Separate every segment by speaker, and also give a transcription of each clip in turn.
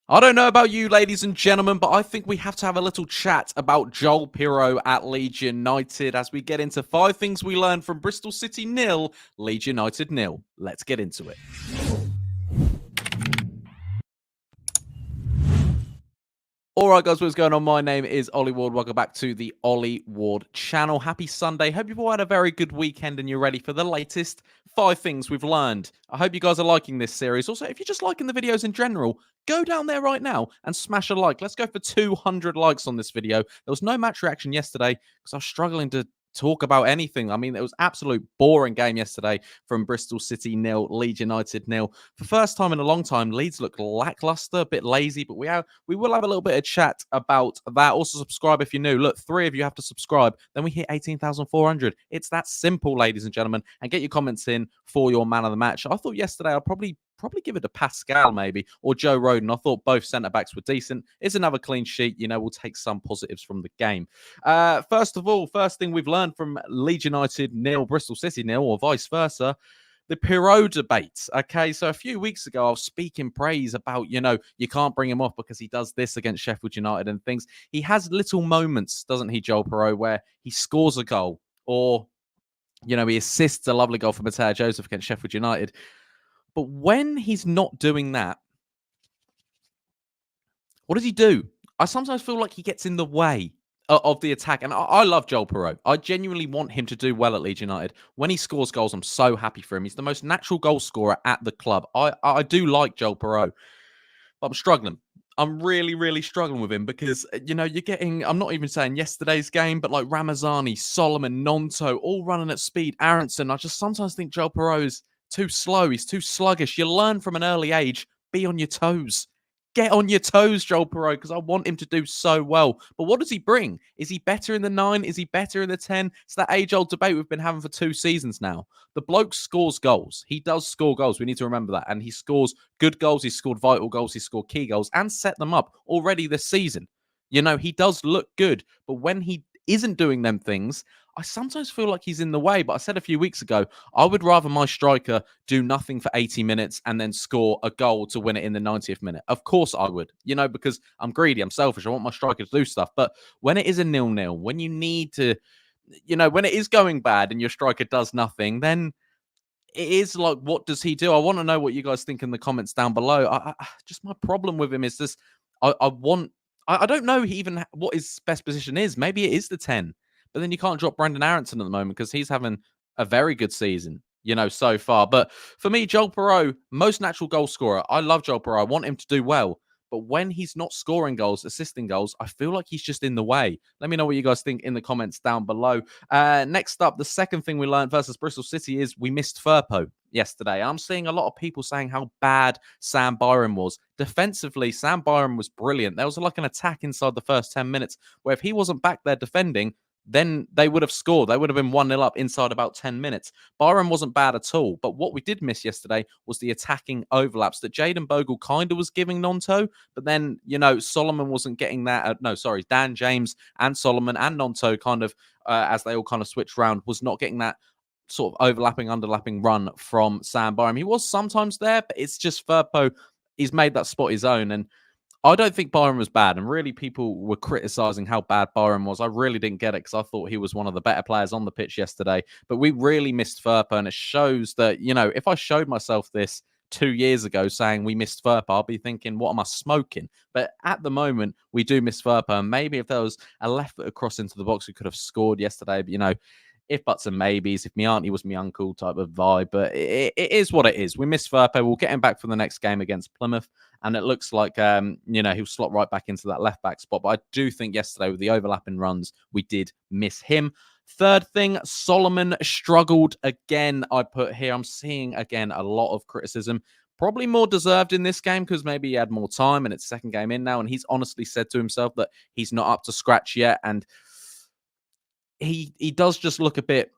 Speaker 1: I don't know about you, ladies and gentlemen, but I think we have to have a little chat about Joel Piroe at Leeds United as we get into 5 things we learned from Bristol City 0, Leeds United 0. Let's get into it. All right, guys, what's going on? My name is Ollie Ward. Welcome back to the Ollie Ward channel. Happy Sunday. Hope you've all had a very good weekend and you're ready for the latest 5 things we've learned. I hope you guys are liking this series. Also, if you're just liking the videos in general, go down there right now and smash a like. Let's go for 200 likes on this video. There was no match reaction yesterday because I was struggling to talk about anything. I mean, it was absolute boring game yesterday from Bristol City 0, Leeds United 0. For first time in a long time, Leeds look lackluster, a bit lazy, but we will have a little bit of chat about that. Also, subscribe if you're new. Look, 3 of you have to subscribe. Then we hit 18,400. It's that simple, ladies and gentlemen. And get your comments in for your man of the match. I thought yesterday I'd probably give it to Pascal maybe or Joe Rodon. I thought both centre backs were decent. It's another clean sheet. You know, we'll take some positives from the game. First of all, first thing we've learned from Leeds United 0, Bristol City 0, or vice versa, the Piroe debate. Okay, so a few weeks ago, I was speaking praise about, you can't bring him off because he does this against Sheffield United and things. He has little moments, doesn't he, Joel Piroe, where he scores a goal or, he assists a lovely goal for Mateo Joseph against Sheffield United. But when he's not doing that, what does he do? I sometimes feel like he gets in the way of the attack. And I love Joel Piroe. I genuinely want him to do well at Leeds United. When he scores goals, I'm so happy for him. He's the most natural goal scorer at the club. I do like Joel Piroe, but I'm struggling. I'm really, really struggling with him because, you're getting, I'm not even saying yesterday's game, but like Ramazani, Solomon, Nonto, all running at speed. Aronson, I just sometimes think Joel Piroe is too slow. He's too sluggish. You learn from an early age, be on your toes. Get on your toes, Joel Piroe, because I want him to do so well. But what does he bring? Is he better in the 9? Is he better in the 10? It's that age-old debate we've been having for 2 seasons now. The bloke scores goals. He does score goals. We need to remember that. And he scores good goals. He's scored vital goals. He's scored key goals and set them up already this season. He does look good. But when he isn't doing them things, I sometimes feel like he's in the way. But I said a few weeks ago, I would rather my striker do nothing for 80 minutes and then score a goal to win it in the 90th minute. Of course I would, because I'm greedy, I'm selfish. I want my striker to do stuff. But when it is a 0-0, when you need to, when it is going bad and your striker does nothing, then it is like, what does he do? I want to know what you guys think in the comments down below. Just my problem with him is this. I don't know even what his best position is. Maybe it is the 10. But then you can't drop Brandon Aronson at the moment because he's having a very good season, so far. But for me, Joel Piroe, most natural goal scorer. I love Joel Piroe. I want him to do well. But when he's not scoring goals, assisting goals, I feel like he's just in the way. Let me know what you guys think in the comments down below. Next up, the second thing we learned versus Bristol City is we missed Firpo yesterday. I'm seeing a lot of people saying how bad Sam Byram was. Defensively, Sam Byram was brilliant. There was like an attack inside the first 10 minutes where if he wasn't back there defending, then they would have scored. They would have been 1-0 up inside about 10 minutes. Byram wasn't bad at all. But what we did miss yesterday was the attacking overlaps that Jayden Bogle kind of was giving Nonto. But then, Solomon wasn't getting that. Dan James and Solomon and Nonto kind of, as they all kind of switched around, was not getting that sort of overlapping, underlapping run from Sam Byram. He was sometimes there, but it's just Firpo. He's made that spot his own. And I don't think Byram was bad, and really people were criticising how bad Byram was. I really didn't get it because I thought he was one of the better players on the pitch yesterday. But we really missed Firpo, and it shows that, if I showed myself this 2 years ago saying we missed Firpo, I'll be thinking, what am I smoking? But at the moment, we do miss Firpo, and maybe if there was a left foot across into the box, we could have scored yesterday. But, if buts and maybes, if me auntie was me uncle type of vibe. But it is what it is. We miss Firpo. We'll get him back for the next game against Plymouth. And it looks like, he'll slot right back into that left-back spot. But I do think yesterday with the overlapping runs, we did miss him. Third thing, Solomon struggled again, I put here. I'm seeing, again, a lot of criticism. Probably more deserved in this game because maybe he had more time and it's second game in now. And he's honestly said to himself that he's not up to scratch yet. And he does just look a bit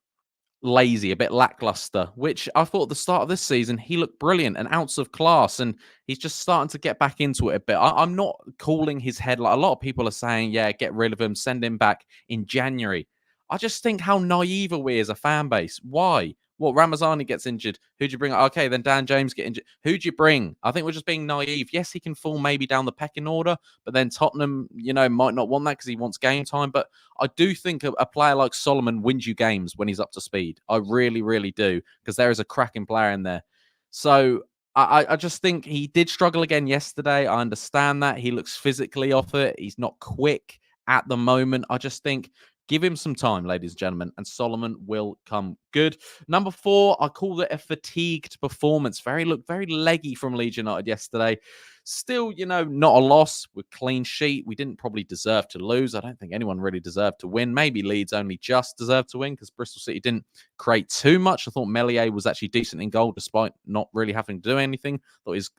Speaker 1: lazy, a bit lackluster, which I thought at the start of this season, he looked brilliant, an ounce of class, and he's just starting to get back into it a bit. I'm not calling his head like a lot of people are saying, yeah, get rid of him, send him back in January. I just think how naive are we as a fan base? Why? What, Ramazani gets injured? Who'd you bring? Okay, then Dan James get injured. Who'd you bring? I think we're just being naive. Yes, he can fall maybe down the pecking order, but then Tottenham, might not want that because he wants game time. But I do think a player like Solomon wins you games when he's up to speed. I really, really do, because there is a cracking player in there. So I just think he did struggle again yesterday. I understand that. He looks physically off it. He's not quick at the moment. I just think give him some time, ladies and gentlemen, and Solomon will come good. Number 4, I called it a fatigued performance. Very leggy from Leeds United yesterday. Still, not a loss with clean sheet. We didn't probably deserve to lose. I don't think anyone really deserved to win. Maybe Leeds only just deserved to win because Bristol City didn't create too much. I thought Melier was actually decent in goal despite not really having to do anything. Thought his,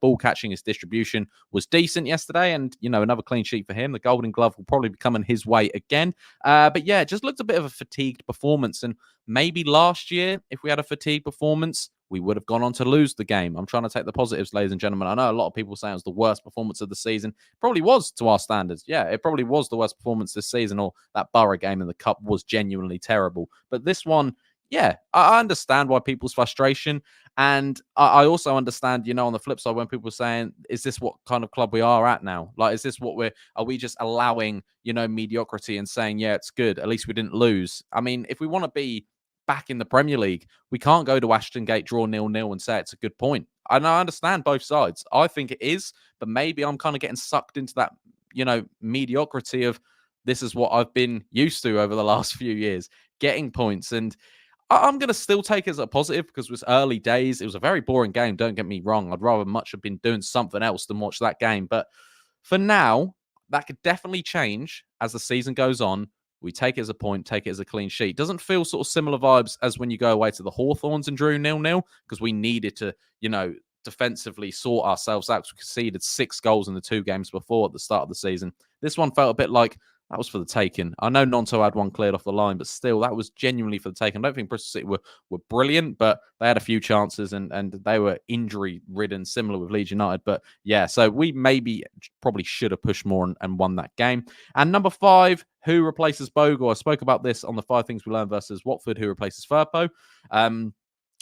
Speaker 1: ball catching, his distribution was decent yesterday, and another clean sheet for him. The Golden Glove will probably be coming his way again. But yeah, it just looked a bit of a fatigued performance, and maybe last year, if we had a fatigued performance, we would have gone on to lose the game. I'm trying to take the positives, ladies and gentlemen. I know a lot of people say it was the worst performance of the season. Probably was to our standards. Yeah, it probably was the worst performance this season, or that Borough game in the Cup was genuinely terrible. But this one, yeah, I understand why people's frustration. And I also understand, on the flip side, when people are saying, is this what kind of club we are at now? Like, is this what are we just allowing, mediocrity and saying, yeah, it's good. At least we didn't lose. I mean, if we want to be back in the Premier League, we can't go to Ashton Gate, draw 0-0 and say it's a good point. And I understand both sides. I think it is, but maybe I'm kind of getting sucked into that, mediocrity of this is what I've been used to over the last few years, getting points. And I'm going to still take it as a positive because it was early days. It was a very boring game. Don't get me wrong. I'd rather much have been doing something else than watch that game. But for now, that could definitely change as the season goes on. We take it as a point, take it as a clean sheet. Doesn't feel sort of similar vibes as when you go away to the Hawthorns and drew 0-0 because we needed to, defensively sort ourselves out. We conceded 6 goals in the 2 games before at the start of the season. This one felt a bit like that was for the taking. I know Nonto had one cleared off the line, but still, that was genuinely for the taking. I don't think Bristol City were brilliant, but they had a few chances and they were injury-ridden, similar with Leeds United. But yeah, so we probably should have pushed more and won that game. And number 5, who replaces Bogle? I spoke about this on the 5 Things We Learned versus Watford, who replaces Firpo.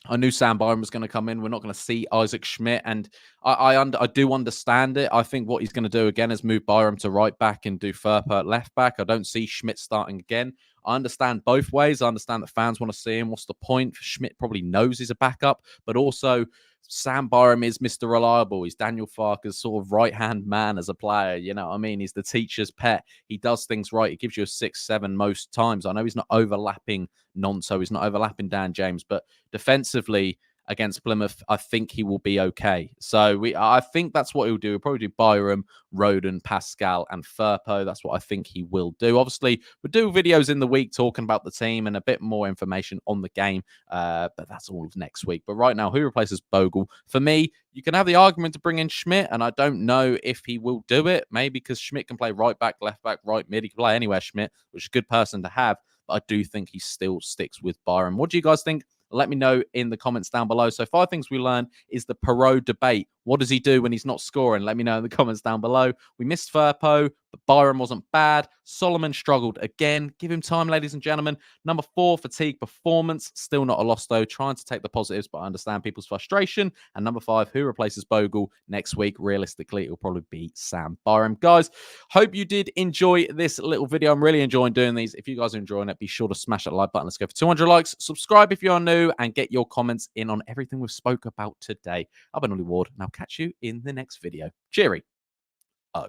Speaker 1: I knew Sam Byron was going to come in. We're not going to see Isaac Schmidt, and I do understand it. I think what he's going to do again is move Byram to right back and do Firpo at left back. I don't see Schmidt starting again. I understand both ways. I understand that fans want to see him. What's the point? Schmidt probably knows he's a backup, but also Sam Byram is Mr. Reliable. He's Daniel Farke's sort of right-hand man as a player. You know what I mean? He's the teacher's pet. He does things right. He gives you a 6-7 most times. I know he's not overlapping Nonso. He's not overlapping Dan James, but defensively against Plymouth, I think he will be okay. So I think that's what he'll do. He'll probably do Byram, Roden, Pascal, and Firpo. That's what I think he will do. Obviously, we'll do videos in the week talking about the team and a bit more information on the game, but that's all of next week. But right now, who replaces Bogle? For me, you can have the argument to bring in Schmidt, and I don't know if he will do it. Maybe because Schmidt can play right back, left back, right mid. He can play anywhere, Schmidt, which is a good person to have. But I do think he still sticks with Byron. What do you guys think? Let me know in the comments down below. So 5 things we learned is the Piroe debate. What does he do when he's not scoring? Let me know in the comments down below. We missed Firpo, but Byron wasn't bad. Solomon struggled again. Give him time, ladies and gentlemen. Number 4, fatigue performance. Still not a loss, though. Trying to take the positives, but I understand people's frustration. And number 5, who replaces Bogle next week? Realistically, it will probably be Sam Byram. Guys, hope you did enjoy this little video. I'm really enjoying doing these. If you guys are enjoying it, be sure to smash that like button. Let's go for 200 likes. Subscribe if you're new and get your comments in on everything we've spoke about today. I've been Ollie Ward, and I'll catch you in the next video. Cheery. Oh.